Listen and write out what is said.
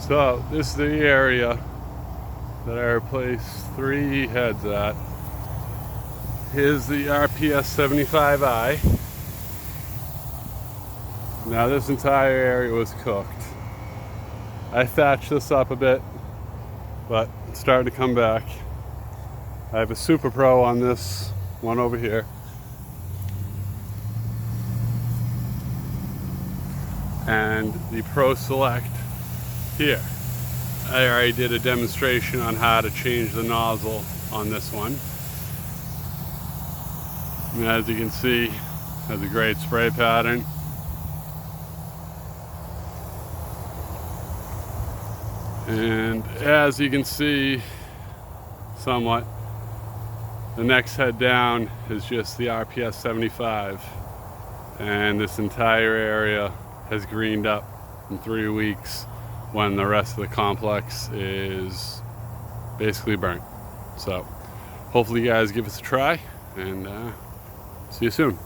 So this is the area that I replaced 3 heads at. Here's the RPS 75i. Now this entire area was cooked. I thatched this up a bit, but it's starting to come back. I have a Super Pro on this one over here. And the Pro Select here. I already did a demonstration on how to change the nozzle on this one. And as you can see, it has a great spray pattern. And as you can see, somewhat, the next head down is just the RPS 75. And this entire area has greened up in 3 weeks when the rest of the complex is basically burnt. So hopefully you guys give us a try, and see you soon.